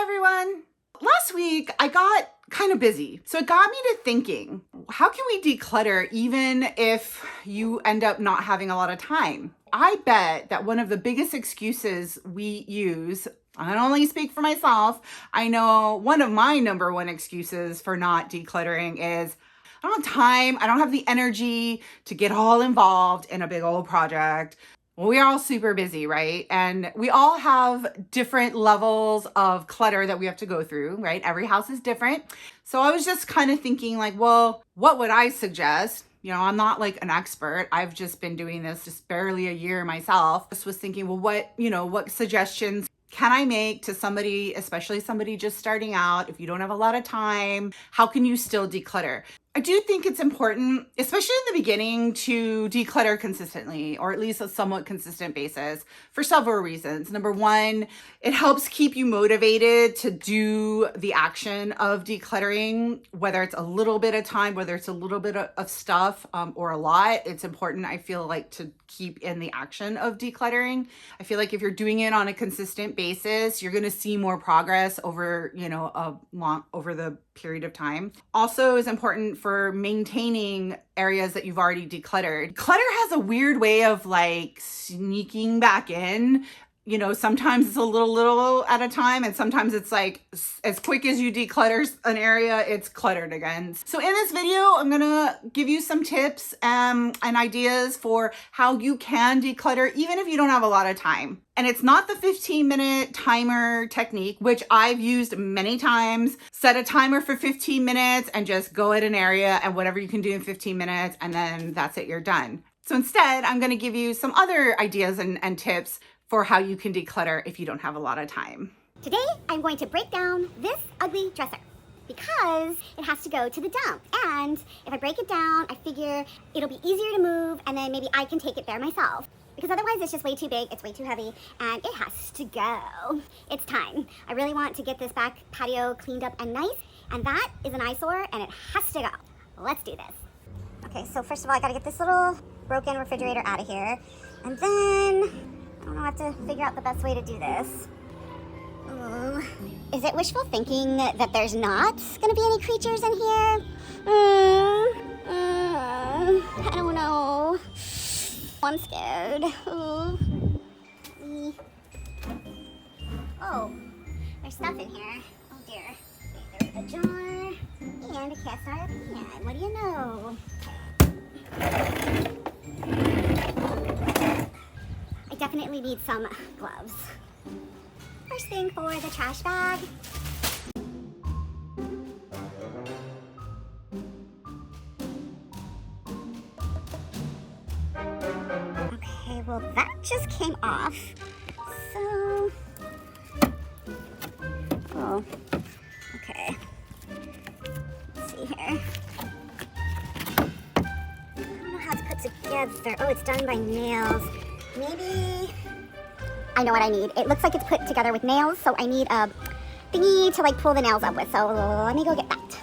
Hi everyone. Last week I got kind of busy. So it got me to thinking, how can we declutter even if you end up not having a lot of time? I bet that one of the biggest excuses we use, I don't only speak for myself, I know one of my number one excuses for not decluttering is I don't have time, I don't have the energy to get all involved in a big old project. Well, we're all super busy, right? And we all have different levels of clutter that we have to go through, right? Every house is different. So I was just kind of thinking like, well, what would I suggest? You know, I'm not like an expert. I've just been doing this just barely a year myself. Just was thinking, well, what suggestions can I make to somebody, especially somebody just starting out? If you don't have a lot of time, how can you still declutter? I do think it's important, especially in the beginning, to declutter consistently, or at least a somewhat consistent basis, for several reasons. Number one, it helps keep you motivated to do the action of decluttering, whether it's a little bit of time, whether it's a little bit of stuff, or a lot. It's important, I feel like, to keep in the action of decluttering. I feel like if you're doing it on a consistent basis, you're going to see more progress over, over the period of time. Also is important for maintaining areas that you've already decluttered. Clutter has a weird way of like sneaking back in. You know, sometimes it's a little at a time, and sometimes it's like as quick as you declutter an area, it's cluttered again. So in this video, I'm gonna give you some tips and ideas for how you can declutter even if you don't have a lot of time. And it's not the 15-minute timer technique, which I've used many times. Set a timer for 15 minutes and just go at an area and whatever you can do in 15 minutes, and then that's it, you're done. So instead, I'm gonna give you some other ideas and tips for how you can declutter if you don't have a lot of time. Today, I'm going to break down this ugly dresser because it has to go to the dump. And if I break it down, I figure it'll be easier to move, and then maybe I can take it there myself. Because otherwise it's just way too big, it's way too heavy, and it has to go. It's time. I really want to get this back patio cleaned up and nice, and that is an eyesore, and it has to go. Let's do this. Okay, so first of all, I gotta get this little broken refrigerator out of here, and then I don't know, I have to figure out the best way to do this. Is it wishful thinking that there's not gonna be any creatures in here? I don't know. I'm scared. Oh, there's stuff in here. Oh dear. There's a jar and a cast iron pan. What do you know? I definitely need some gloves. First thing for the trash bag. Okay, well that just came off. So, oh, okay. Let's see here. I don't know how it's put together. Oh, it's done by nails. Maybe, I know what I need. It looks like it's put together with nails, so I need a thingy to like pull the nails up with. So let me go get that.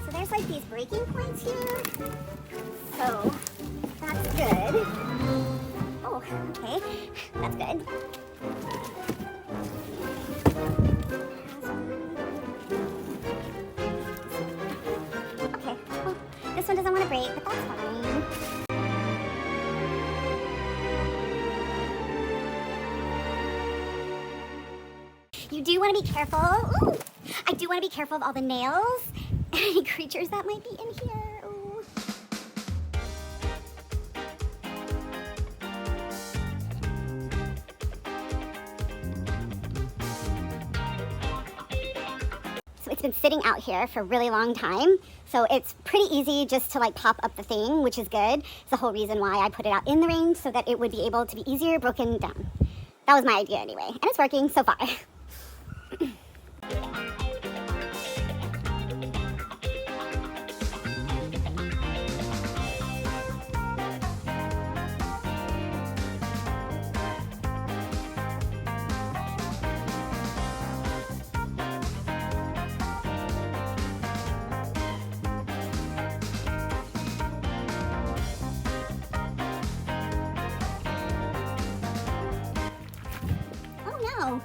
So there's like these breaking points here. So that's good. Oh, okay, that's good. Okay, well, this one doesn't want to break, but that's fine. You do want to be careful. Ooh, I do want to be careful of all the nails and any creatures that might be in here. Ooh. So it's been sitting out here for a really long time. So it's pretty easy just to like pop up the thing, which is good. It's the whole reason why I put it out in the rain, so that it would be able to be easier broken down. That was my idea anyway, and it's working so far. no.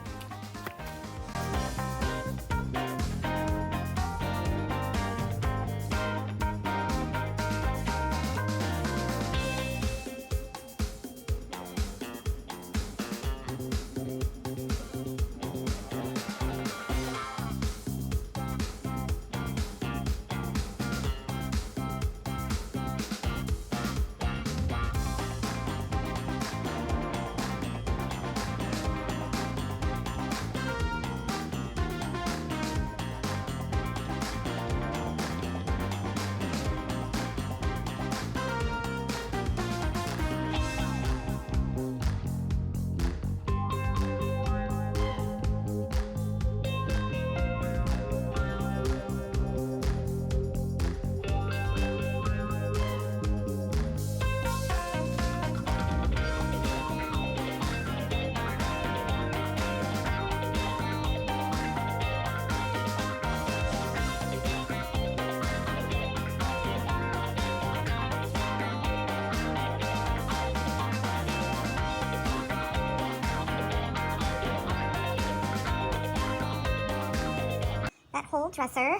That whole dresser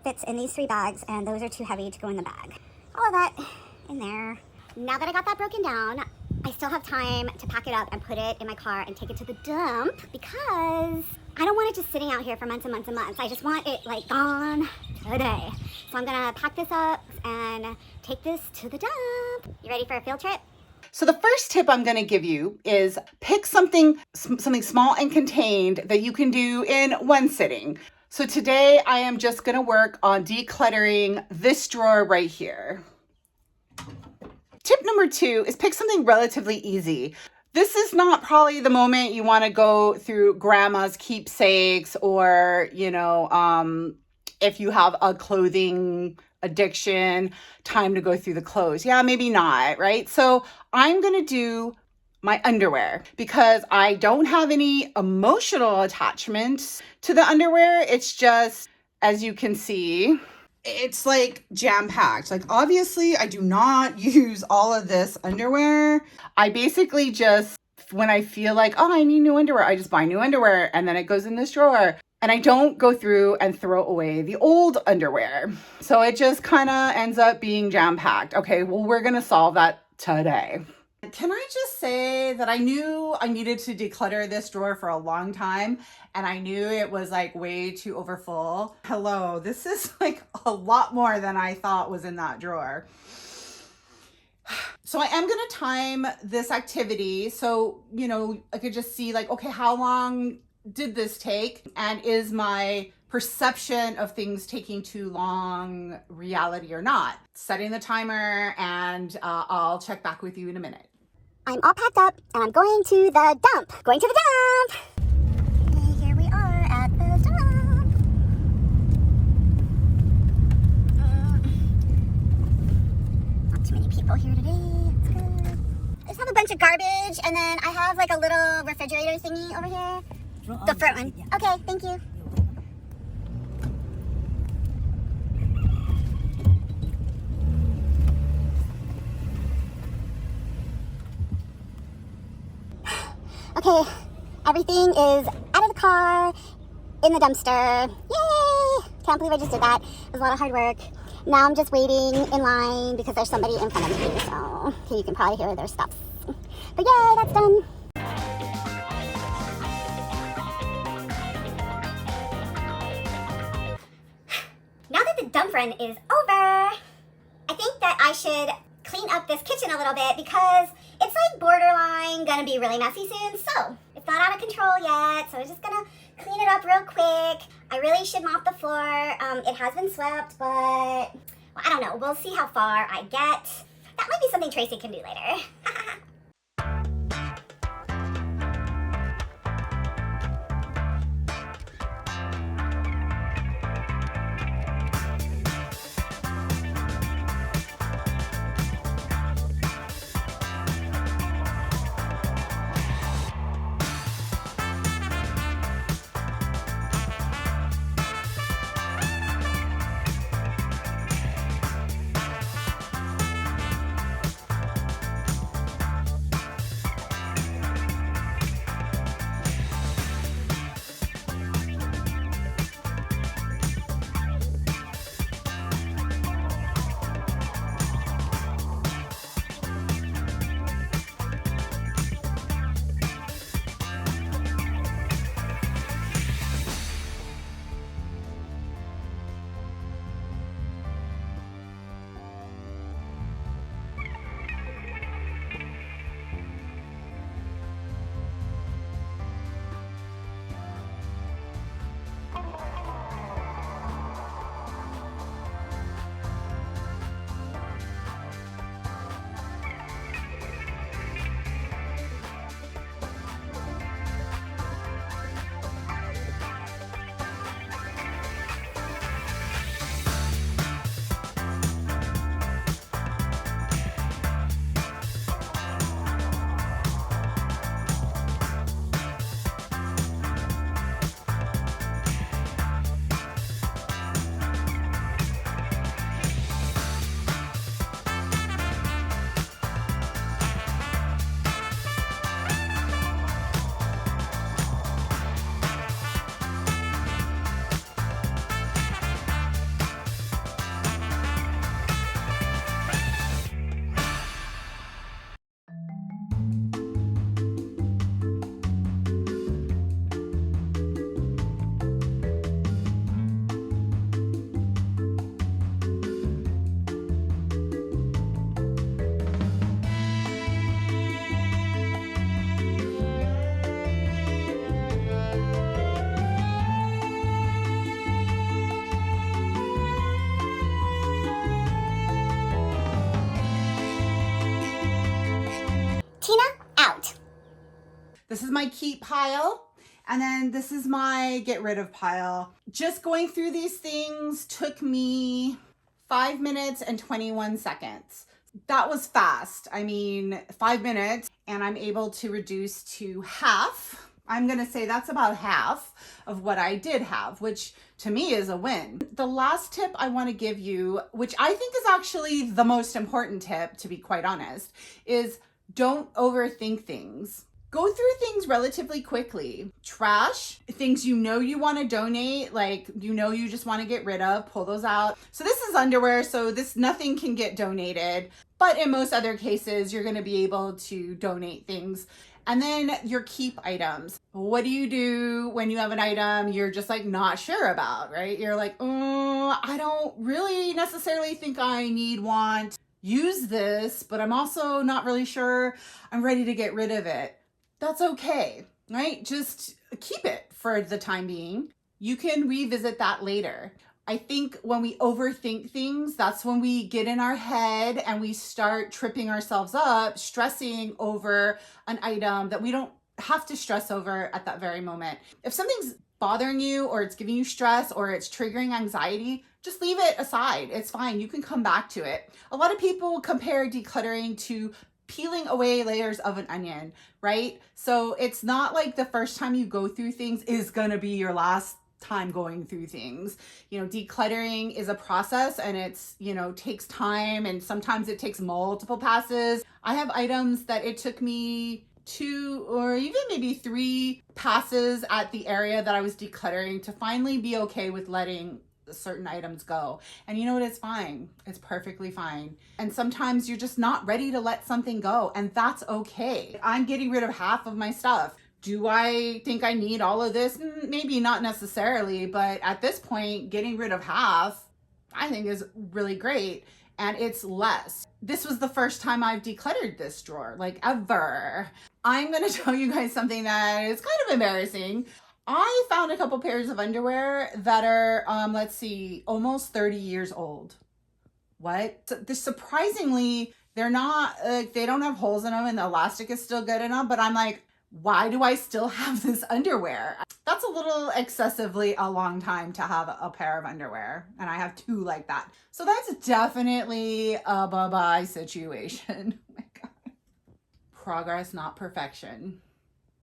fits in these 3 bags, and those are too heavy to go in the bag. All of that in there. Now that I got that broken down, I still have time to pack it up and put it in my car and take it to the dump because I don't want it just sitting out here for months and months and months. I just want it like gone today. So I'm gonna pack this up and take this to the dump. You ready for a field trip? So the first tip I'm going to give you is pick something small and contained that you can do in one sitting. So today I am just going to work on decluttering this drawer right here. Tip number 2 is pick something relatively easy. This is not probably the moment you want to go through grandma's keepsakes or, if you have a clothing addiction, time to go through the clothes. Yeah, maybe not, right? So I'm going to do my underwear because I don't have any emotional attachment to the underwear. It's just, as you can see, it's like jam-packed. Like obviously I do not use all of this underwear. I basically just, when I feel like, oh, I need new underwear, I just buy new underwear and then it goes in this drawer. And I don't go through and throw away the old underwear. So it just kind of ends up being jam-packed. Okay, well, we're going to solve that today. Can I just say that I knew I needed to declutter this drawer for a long time, and I knew it was like way too overfull. Hello, this is like a lot more than I thought was in that drawer. So I am going to time this activity so, I could just see like, okay, how long did this take? And is my perception of things taking too long reality or not? Setting the timer, and I'll check back with you in a minute. I'm all packed up and I'm going to the dump. Going to the dump! Okay, here we are at the dump. Not too many people here today. It's good. I just have a bunch of garbage, and then I have like a little refrigerator thingy over here. The front one. Yeah. Okay, thank you. Okay, everything is out of the car, in the dumpster. Yay! Can't believe I just did that. It was a lot of hard work. Now I'm just waiting in line because there's somebody in front of me, so you can probably hear their stuff. But yay, that's done. Now that the dump run is over, I think that I should clean up this kitchen a little bit because it's like borderline gonna be really messy soon. So it's not out of control yet, so I'm just gonna clean it up real quick. I really should mop the floor. It has been swept, but well, I don't know. We'll see how far I get. That might be something Tracy can do later. is my keep pile. And then this is my get rid of pile. Just going through these things took me 5 minutes and 21 seconds. That was fast. I mean, 5 minutes, and I'm able to reduce to half. I'm going to say that's about half of what I did have, which to me is a win. The last tip I want to give you, which I think is actually the most important tip, to be quite honest, is don't overthink things. Go through things relatively quickly. Trash, things you know you want to donate, like you know you just want to get rid of, pull those out. So this is underwear, so nothing can get donated. But in most other cases, you're going to be able to donate things. And then your keep items. What do you do when you have an item you're just like not sure about, right? You're like, I don't really necessarily think I want, use this, but I'm also not really sure I'm ready to get rid of it. That's okay, right? Just keep it for the time being. You can revisit that later. I think when we overthink things, that's when we get in our head and we start tripping ourselves up, stressing over an item that we don't have to stress over at that very moment. If something's bothering you or it's giving you stress or it's triggering anxiety, just leave it aside. It's fine. You can come back to it. A lot of people compare decluttering to peeling away layers of an onion, right? So it's not like the first time you go through things is going to be your last time going through things. You know, decluttering is a process and it's, takes time, and sometimes it takes multiple passes. I have items that it took me 2 or even maybe 3 passes at the area that I was decluttering to finally be okay with letting certain items go. And you know what? It's fine. It's perfectly fine. And sometimes you're just not ready to let something go, and that's okay. I'm getting rid of half of my stuff. Do I think I need all of this? Maybe not necessarily, but at this point, getting rid of half, I think is really great. And it's less. This was the first time I've decluttered this drawer, like ever. I'm going to tell you guys something that is kind of embarrassing. I found a couple pairs of underwear that are, almost 30 years old. What? Surprisingly, they're not, they don't have holes in them and the elastic is still good enough, but I'm like, why do I still have this underwear? That's a little excessively a long time to have a pair of underwear, and I have 2 like that. So that's definitely a bye-bye situation. Oh my God. Progress, not perfection.